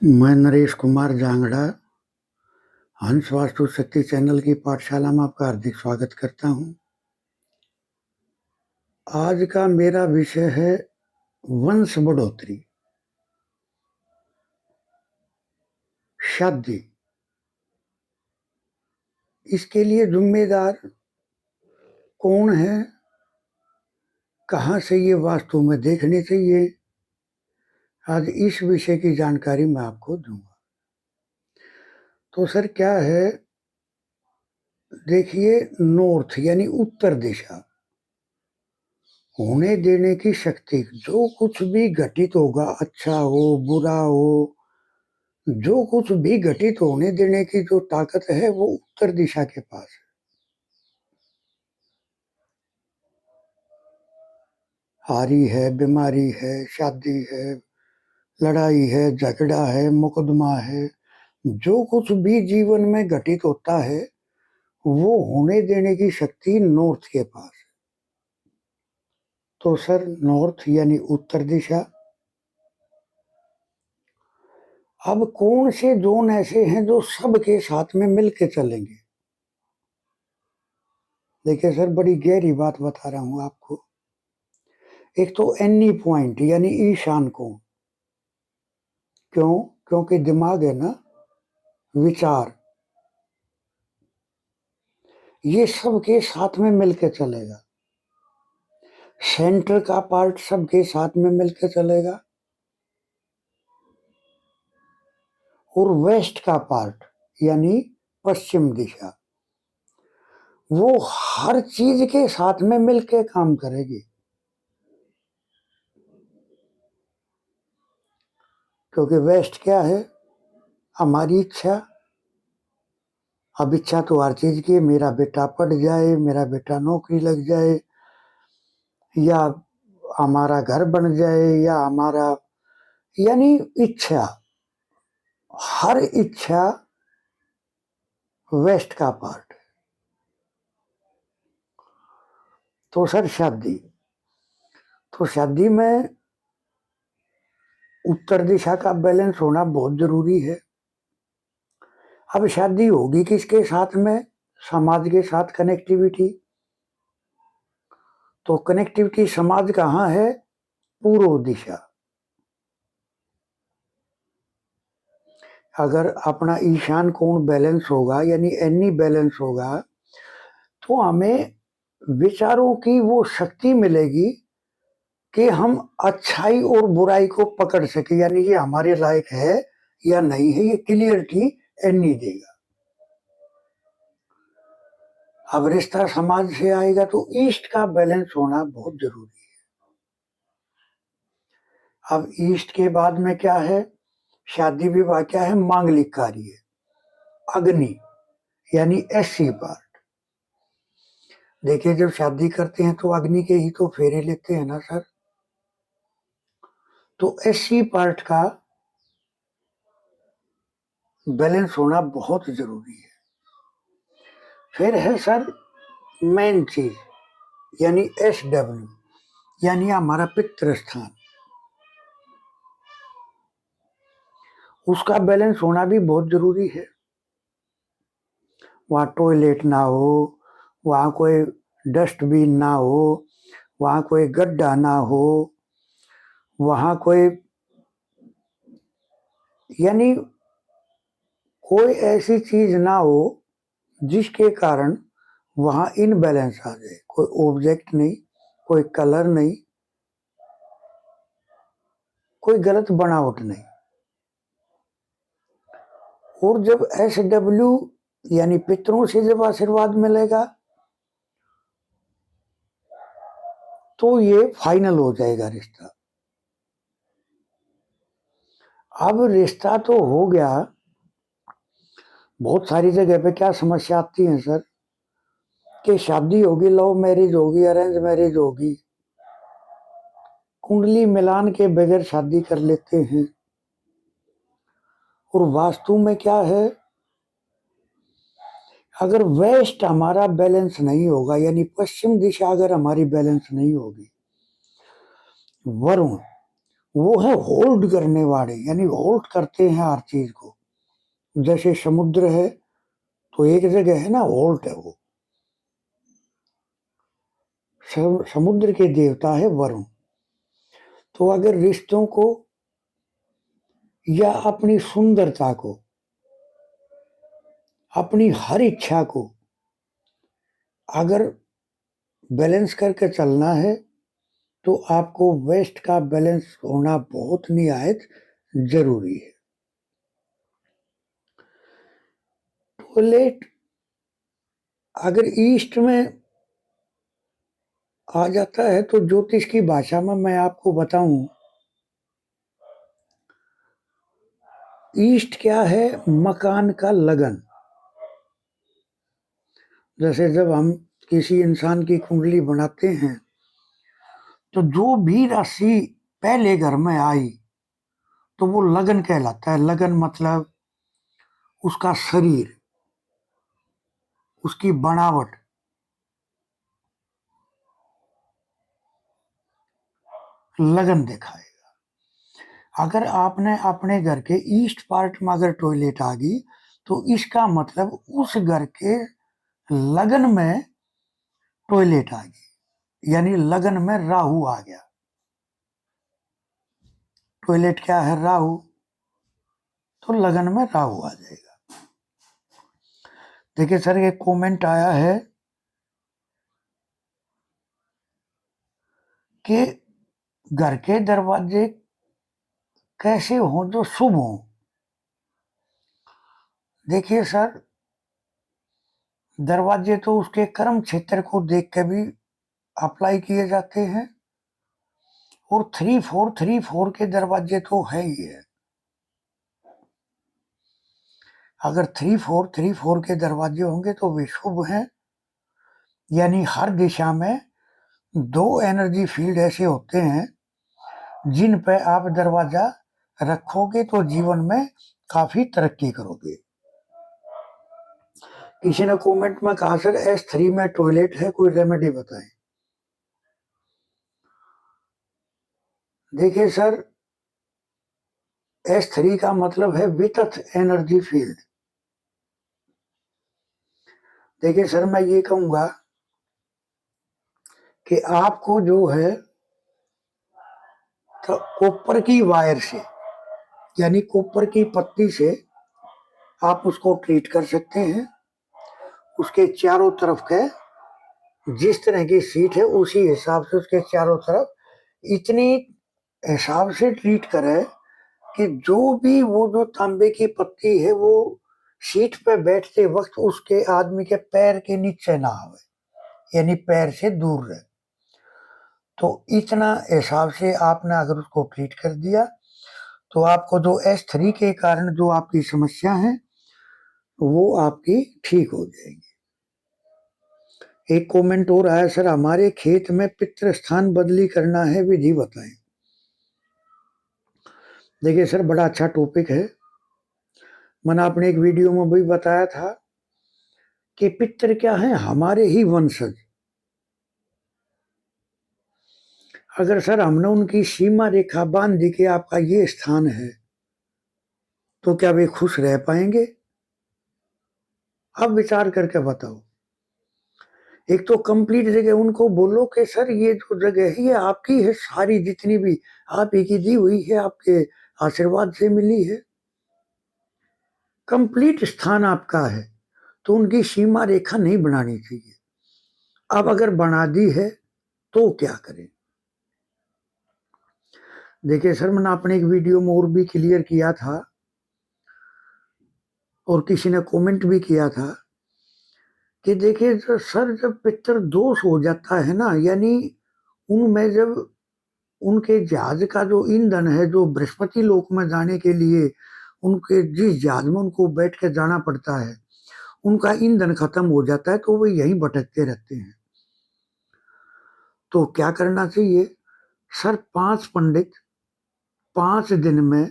मैं नरेश कुमार जांगड़ा हंस वास्तु शक्ति चैनल की पाठशाला में आपका हार्दिक स्वागत करता हूं। आज का मेरा विषय है वंश बढ़ोतरी, शादी। इसके लिए जिम्मेदार कौन है, कहां से ये वास्तु में देखनी चाहिए, आज इस विषय की जानकारी मैं आपको दूंगा। तो सर क्या है, देखिए, नॉर्थ यानी उत्तर दिशा होने देने की शक्ति, जो कुछ भी घटित होगा, अच्छा हो बुरा हो, जो कुछ भी घटित होने देने की जो ताकत है वो उत्तर दिशा के पास है। हारी है, बीमारी है, शादी है, लड़ाई है, झगड़ा है, मुकदमा है, जो कुछ भी जीवन में घटित होता है वो होने देने की शक्ति नॉर्थ के पास है। तो सर नॉर्थ यानी उत्तर दिशा। अब कौन से जोन ऐसे हैं जो सबके साथ में मिलके चलेंगे? देखिए सर, बड़ी गहरी बात बता रहा हूं आपको। एक तो एनी पॉइंट यानी ईशान कोण। क्यों? क्योंकि दिमाग है ना, विचार, ये सबके साथ में मिलके चलेगा। सेंटर का पार्ट सबके साथ में मिलके चलेगा और वेस्ट का पार्ट यानी पश्चिम दिशा, वो हर चीज के साथ में मिलके काम करेगी। क्योंकि वेस्ट क्या है? हमारी इच्छा। अब इच्छा तो हर चीज की, मेरा बेटा पढ़ जाए, मेरा बेटा नौकरी लग जाए, या हमारा घर बन जाए, या हमारा, यानी इच्छा, हर इच्छा वेस्ट का पार्ट। तो सर शादी, तो शादी में उत्तर दिशा का बैलेंस होना बहुत जरूरी है। अब शादी होगी किसके साथ में? समाज के साथ कनेक्टिविटी। तो कनेक्टिविटी समाज कहाँ है? पूर्व दिशा। अगर अपना ईशान कोण बैलेंस होगा यानी एनी बैलेंस होगा तो हमें विचारों की वो शक्ति मिलेगी कि हम अच्छाई और बुराई को पकड़ सके, यानी ये हमारे लायक है या नहीं है, ये क्लियरिटी एनी देगा। अब रिश्ता समाज से आएगा तो ईस्ट का बैलेंस होना बहुत जरूरी है। अब ईस्ट के बाद में क्या है? शादी विवाह क्या है? मांगलिक कार्य, अग्नि यानी एससी पार्ट। देखिए, जब शादी करते हैं तो अग्नि के ही तो फेरे लेते हैं ना सर। तो एससी पार्ट का बैलेंस होना बहुत जरूरी है। फिर है सर मेन चीज, यानी SW, यानी हमारा पितृ स्थान, उसका बैलेंस होना भी बहुत जरूरी है। वहाँ टॉयलेट ना हो, वहाँ कोई डस्टबिन ना हो, वहाँ कोई गड्ढा ना हो, वहाँ कोई, यानी कोई ऐसी चीज ना हो जिसके कारण वहाँ इनबैलेंस आ जाए। कोई ऑब्जेक्ट नहीं, कोई कलर नहीं, कोई गलत बनावट नहीं। और जब SW यानी पितरों से जब आशीर्वाद मिलेगा तो ये फाइनल हो जाएगा रिश्ता। अब रिश्ता तो हो गया, बहुत सारी जगह पे क्या समस्या आती है सर, कि शादी होगी, लव मैरिज होगी, अरेंज मैरिज होगी, कुंडली मिलान के बगैर शादी कर लेते हैं। और वास्तु में क्या है, अगर वेस्ट हमारा बैलेंस नहीं होगा यानी पश्चिम दिशा अगर हमारी बैलेंस नहीं होगी, वरुण वो है होल्ड करने वाले, यानी होल्ड करते हैं हर चीज को। जैसे समुद्र है तो एक जगह है ना, होल्ड है वो। समुद्र के देवता है वरुण। तो अगर रिश्तों को या अपनी सुंदरता को, अपनी हर इच्छा को अगर बैलेंस करके चलना है तो आपको वेस्ट का बैलेंस होना बहुत निहायत जरूरी है। टॉयलेट अगर ईस्ट में आ जाता है तो ज्योतिष की भाषा में मैं आपको बताऊं, ईस्ट क्या है? मकान का लगन। जैसे जब हम किसी इंसान की कुंडली बनाते हैं तो जो भी राशि पहले घर में आई तो वो लगन कहलाता है। लगन मतलब उसका शरीर, उसकी बनावट, लगन दिखाएगा। अगर आपने अपने घर के ईस्ट पार्ट में अगर टॉयलेट आ गई तो इसका मतलब उस घर के लगन में टॉयलेट आ गई, यानी लगन में राहु आ गया। टॉयलेट क्या है? राहु। तो लगन में राहु आ जाएगा। देखिए सर, एक कमेंट आया है कि घर के दरवाजे कैसे हो जो शुभ हो। देखिए सर, दरवाजे तो उसके कर्म क्षेत्र को देख के भी अप्लाई किए जाते हैं, और 3434 के दरवाजे तो है ही है। अगर 3434 के दरवाजे होंगे तो वे शुभ हैं, यानी हर दिशा में दो एनर्जी फील्ड ऐसे होते हैं जिन पे आप दरवाजा रखोगे तो जीवन में काफी तरक्की करोगे। किसी ने कमेंट में कहा सर S3 में टॉयलेट है, कोई रेमेडी बताएं। देखिए सर, S3 का मतलब है वितथ एनर्जी फील्ड। देखिए सर, मैं ये कहूंगा कि आपको जो है तो कॉपर की वायर से, यानी कॉपर की पत्ती से आप उसको ट्रीट कर सकते हैं। उसके चारों तरफ के जिस तरह की सीट है उसी हिसाब से उसके चारों तरफ इतनी हिसाब से ट्रीट करें कि जो भी वो जो तांबे की पत्ती है वो सीट पे बैठते वक्त उसके आदमी के पैर के नीचे ना आवे, यानी पैर से दूर रहे। तो इतना हिसाब से आपने अगर उसको ट्रीट कर दिया तो आपको जो S3 के कारण जो आपकी समस्या है वो आपकी ठीक हो जाएगी। एक कमेंट और आया, सर हमारे खेत में पितृ स्थान बदली करना है, विधि बताएं। देखिए सर, बड़ा अच्छा टॉपिक है। मैंने अपने एक वीडियो में भी बताया था कि पितृ क्या है? हमारे ही वंशज। अगर सर हमने उनकी सीमा रेखा बांध दी कि आपका ये स्थान है, तो क्या वे खुश रह पाएंगे? अब विचार करके बताओ। एक तो कंप्लीट जगह उनको बोलो कि सर ये जो जगह है ये आपकी है, सारी जितनी भी आप ही की दी हुई है, आपके आशीर्वाद से मिली है, कंप्लीट स्थान आपका है, तो उनकी सीमा रेखा नहीं बनानी चाहिए। अब अगर बना दी है तो क्या करें? देखिए सर, मैंने अपने एक वीडियो में और भी क्लियर किया था और किसी ने कमेंट भी किया था कि देखिए सर, जब पितृ दोष हो जाता है ना, यानी उनमें जब उनके जहाज का जो ईंधन है, जो बृहस्पति लोक में जाने के लिए उनके जिस जहाज में उनको बैठ के जाना पड़ता है, उनका ईंधन खत्म हो जाता है तो वो यहीं भटकते रहते हैं। तो क्या करना चाहिए? सर 5 पंडित 5 दिन में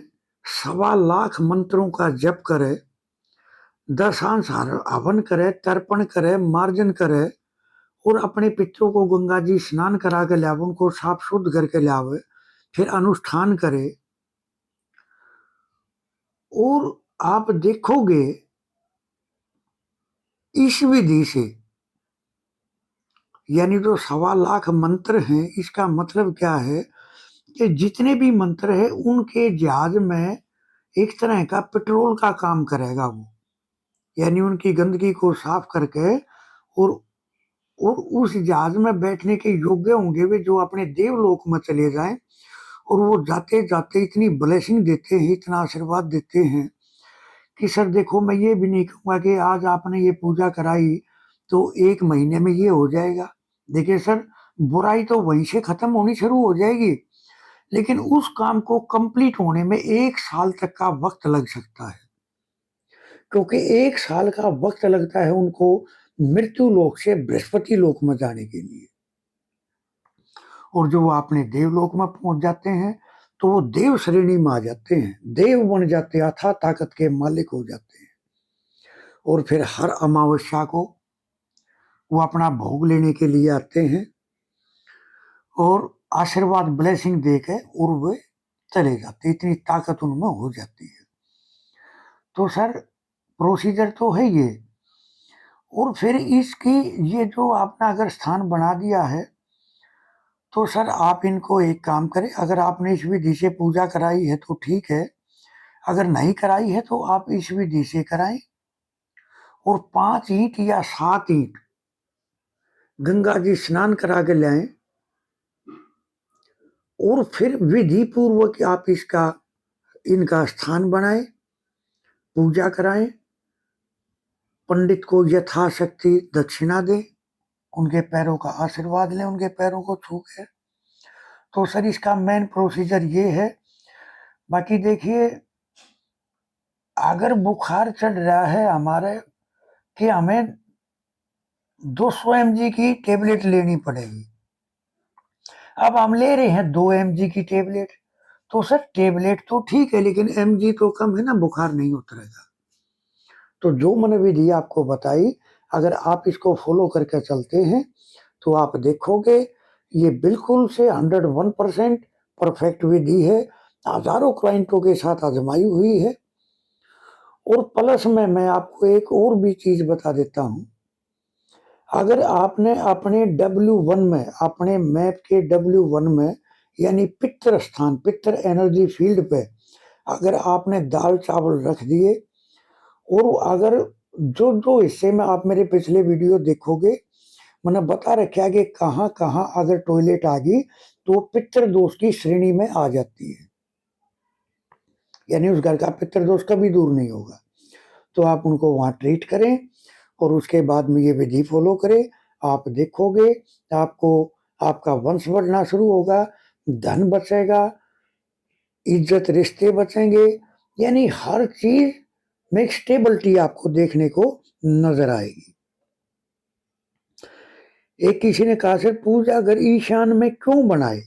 1.25 लाख मंत्रों का जप करे, 10 अंश हवन करे, तर्पण करे, मार्जन करे, और अपने पितरों को गंगा जी स्नान करा के लावे, उनको साफ शुद्ध करके लावे। फिर अनुष्ठान करें, और आप देखोगे इस विधि से, यानी जो 1.25 लाख मंत्र हैं, इसका मतलब क्या है कि जितने भी मंत्र है उनके जहाज में एक तरह का पेट्रोल का काम करेगा वो, यानी उनकी गंदगी को साफ करके, और और उस जहाज में बैठने के योग्य होंगे वे, जो अपने देवलोक में चले जाएं, और वो जाते जाते इतनी ब्लेसिंग देते हैं, इतना आशीर्वाद देते हैं कि सर देखो, मैं ये भी नहीं कहूंगा कि आज आपने ये पूजा कराई तो 1 महीने में ये हो जाएगा। देखिए सर, बुराई तो वहीं से खत्म होनी शुरू हो जाएगी, लेकिन उस काम को कंप्लीट होने में 1 साल तक का वक्त लग सकता है, क्योंकि 1 साल का वक्त लगता है उनको मृत्यु लोक से बृहस्पति लोक में जाने के लिए। और जो अपने देवलोक में पहुंच जाते हैं तो वो देव श्रेणी में आ जाते हैं, देव बन जाते हैं, अथाह ताकत के मालिक हो जाते हैं। और फिर हर अमावस्या को वो अपना भोग लेने के लिए आते हैं और आशीर्वाद ब्लेसिंग देकर और वे चले जाते, इतनी ताकत उनमें हो जाती है। तो सर प्रोसीजर तो है ये। और फिर इसकी ये जो आपने अगर स्थान बना दिया है, तो सर आप इनको एक काम करें, अगर आपने इस विधि से पूजा कराई है तो ठीक है, अगर नहीं कराई है तो आप इस विधि से कराएं, और 5 ईंट या 7 ईंट गंगा जी स्नान करा के लाएं, और फिर विधि पूर्वक आप इनका स्थान बनाएं, पूजा कराएं, पंडित को यथाशक्ति दक्षिणा दें, उनके पैरों का आशीर्वाद लें, उनके पैरों को छू के। तो सर इसका मेन प्रोसीजर ये है। बाकी देखिए, अगर बुखार चढ़ रहा है हमारे, कि हमें 200 mg की टेबलेट लेनी पड़ेगी, अब हम ले रहे हैं 2 mg की टेबलेट, तो सर टेबलेट तो ठीक है, लेकिन mg तो कम है ना, बुखार नहीं उतरेगा। तो जो मैंने विधि आपको बताई, अगर आप इसको फॉलो करके चलते हैं तो आप देखोगे ये बिल्कुल से 101% परफेक्ट विधि है, हजारों क्लाइंटों के साथ आजमाई हुई है। और प्लस में मैं आपको एक और भी चीज बता देता हूं, अगर आपने अपने W1 में, अपने मैप के W1 में, यानी पितृ स्थान, पितृ एनर्जी फील्ड पे अगर आपने दाल चावल रख दिए, और अगर जो जो हिस्से में आप मेरे पिछले वीडियो देखोगे, मैंने बता रखा है कि कहाँ कहाँ अगर टॉयलेट आ गई तो पितृ दोष की श्रेणी में आ जाती है, यानी उस घर का पितृ दोष कभी दूर नहीं होगा। तो आप उनको वहां ट्रीट करें और उसके बाद में ये विधि फॉलो करें, आप देखोगे आपको आपका वंश बढ़ना शुरू होगा, धन बचेगा, इज्जत रिश्ते बचेंगे, यानी हर चीज में एक स्टेबिलिटी आपको देखने को नजर आएगी। एक किसी ने कहा सर पूजा घर ईशान में क्यों बनाए?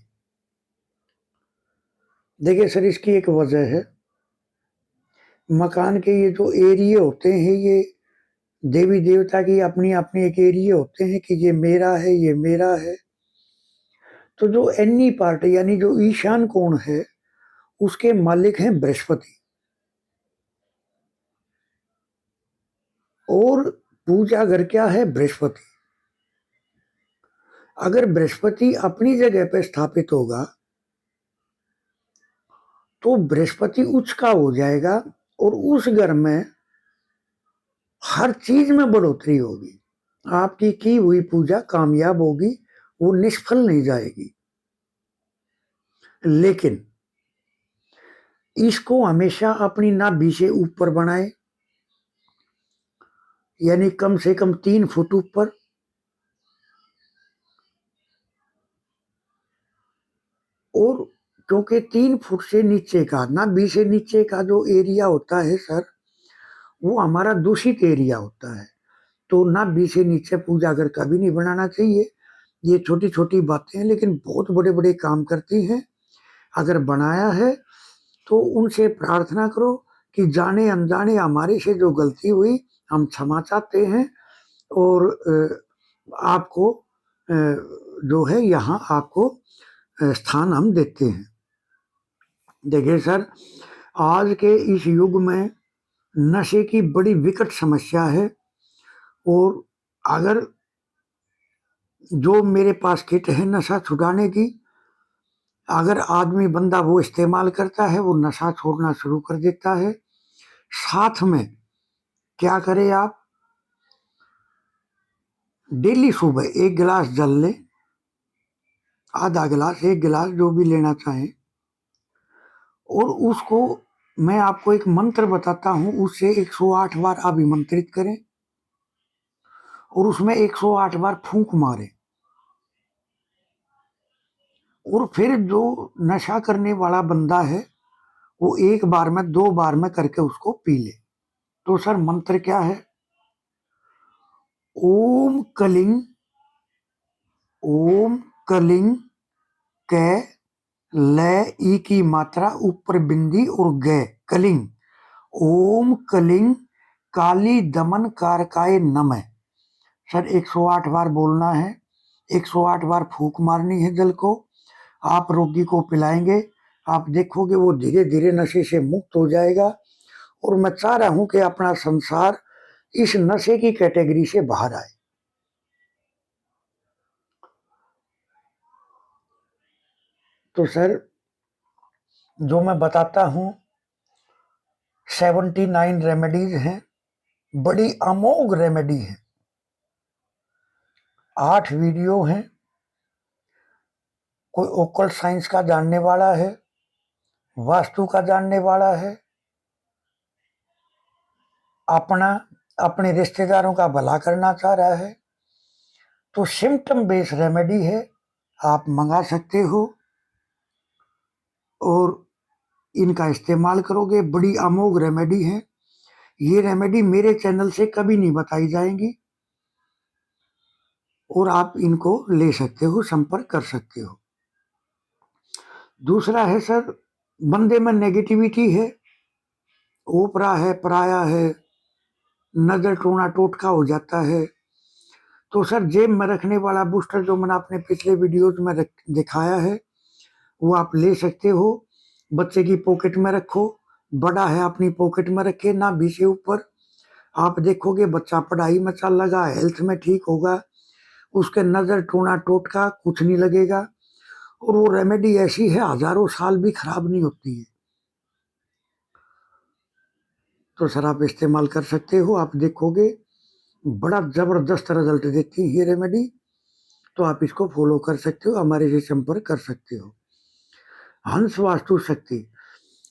देखिए सर, इसकी एक वजह है, मकान के ये जो एरिया होते हैं, ये देवी देवता की अपनी अपनी एक एरिया होते हैं कि ये मेरा है, ये मेरा है। तो जो एनी पार्ट, यानी जो ईशान कोण है, उसके मालिक हैं बृहस्पति। और पूजा घर क्या है? बृहस्पति। अगर बृहस्पति अपनी जगह पे स्थापित होगा तो बृहस्पति उच्च का हो जाएगा, और उस घर में हर चीज में बढ़ोतरी होगी, आपकी की हुई पूजा कामयाब होगी, वो निष्फल नहीं जाएगी। लेकिन इसको हमेशा अपनी नाभि से ऊपर बनाए, यानी कम से कम 3 फुट ऊपर। और क्योंकि 3 फुट से नीचे का, नाभि से नीचे का जो एरिया होता है सर, वो हमारा दूषित एरिया होता है, तो नाभि से नीचे पूजा घर कभी नहीं बनाना चाहिए। ये छोटी छोटी बातें हैं, लेकिन बहुत बड़े बड़े काम करती हैं। अगर बनाया है तो उनसे प्रार्थना करो कि जाने अनजाने हमारे से जो गलती हुई, हम क्षमा चाहते हैं, और आपको जो है यहाँ आपको स्थान हम देते हैं। देखिए सर, आज के इस युग में नशे की बड़ी विकट समस्या है। और अगर जो मेरे पास किट है नशा छुड़ाने की, अगर आदमी बंदा वो इस्तेमाल करता है, वो नशा छोड़ना शुरू कर देता है। साथ में क्या करें आप, डेली सुबह 1 गिलास जल लें, आधा गिलास, 1 गिलास, जो भी लेना चाहें। और उसको मैं आपको एक मंत्र बताता हूं, उससे 108 बार अभिमंत्रित करें और उसमें 108 बार फूंक मारें। और फिर जो नशा करने वाला बंदा है, वो 1 बार में 2 बार में करके उसको पी ले। तो सर मंत्र क्या है, ओम कलिंग, ओम कलिंग कै, ल, ई की मात्रा ऊपर बिंदी और ग, कलिंग, ओम कलिंग काली दमन कारकाय नमः। सर 108 बार बोलना है, 108 बार फूंक मारनी है जल को। आप रोगी को पिलाएंगे, आप देखोगे वो धीरे धीरे नशे से मुक्त हो जाएगा। और मैं चाह रहा हूं कि अपना संसार इस नशे की कैटेगरी से बाहर आए। तो सर जो मैं बताता हूं, 79 रेमेडीज हैं, बड़ी अमोघ रेमेडी है। 8 वीडियो हैं। कोई ओकल्ट साइंस का जानने वाला है, वास्तु का जानने वाला है, अपने रिश्तेदारों का भला करना चाह रहा है, तो सिम्टम बेस्ड रेमेडी है, आप मंगा सकते हो और इनका इस्तेमाल करोगे। बड़ी अमोघ रेमेडी है। ये रेमेडी मेरे चैनल से कभी नहीं बताई जाएंगी और आप इनको ले सकते हो, संपर्क कर सकते हो। दूसरा है सर, बंदे में नेगेटिविटी है, ओपरा है, पराया है, नजर टोना टोटका हो जाता है, तो सर जेब में रखने वाला बूस्टर जो मैंने अपने पिछले वीडियोज में दिखाया है, वो आप ले सकते हो। बच्चे की पॉकेट में रखो, बड़ा है अपनी पॉकेट में रखे, ना भी से ऊपर। आप देखोगे बच्चा पढ़ाई में चल लगा, हेल्थ में ठीक होगा, उसके नजर टोना टोटका कुछ नहीं लगेगा। और वो रेमेडी ऐसी है, हजारों साल भी खराब नहीं होती है। तो सर आप इस्तेमाल कर सकते हो, आप देखोगे बड़ा जबरदस्त रिजल्ट देती है ये रेमेडी। तो आप इसको फॉलो कर सकते हो, हमारे से संपर्क कर सकते हो। हंस वास्तु शक्ति,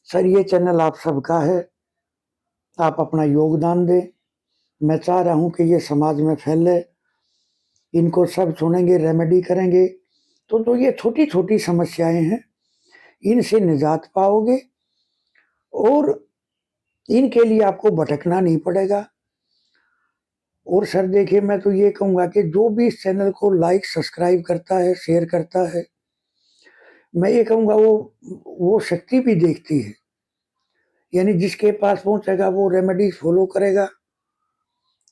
सर ये चैनल आप सबका है, आप अपना योगदान दें। मैं चाह रहा हूं कि ये समाज में फैले, इनको सब सुनेंगे, रेमेडी करेंगे, तो जो ये छोटी छोटी समस्याएं हैं, इनसे निजात पाओगे और इनके लिए आपको भटकना नहीं पड़ेगा। और सर देखिए, मैं तो ये कहूंगा कि जो भी इस चैनल को लाइक सब्सक्राइब करता है, शेयर करता है, मैं ये कहूंगा वो शक्ति भी देखती है। यानी जिसके पास पहुंचेगा वो रेमेडीज फॉलो करेगा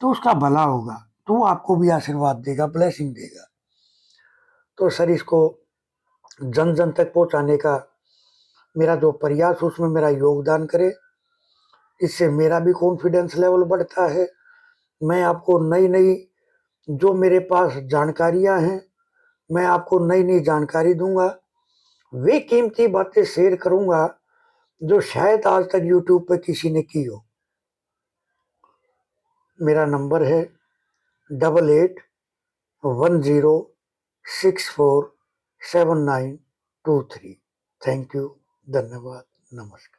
तो उसका भला होगा, तो वो आपको भी आशीर्वाद देगा, ब्लेसिंग देगा। तो सर इसको जन जन तक पहुंचाने का मेरा जो प्रयास, उसमें मेरा योगदान करे, इससे मेरा भी कॉन्फिडेंस लेवल बढ़ता है। मैं आपको नई नई जो मेरे पास जानकारियां हैं, मैं आपको नई नई जानकारी दूंगा, वे कीमती बातें शेयर करूंगा जो शायद आज तक यूट्यूब पे किसी ने की हो। मेरा नंबर है 8810647923। थैंक यू, धन्यवाद, नमस्कार।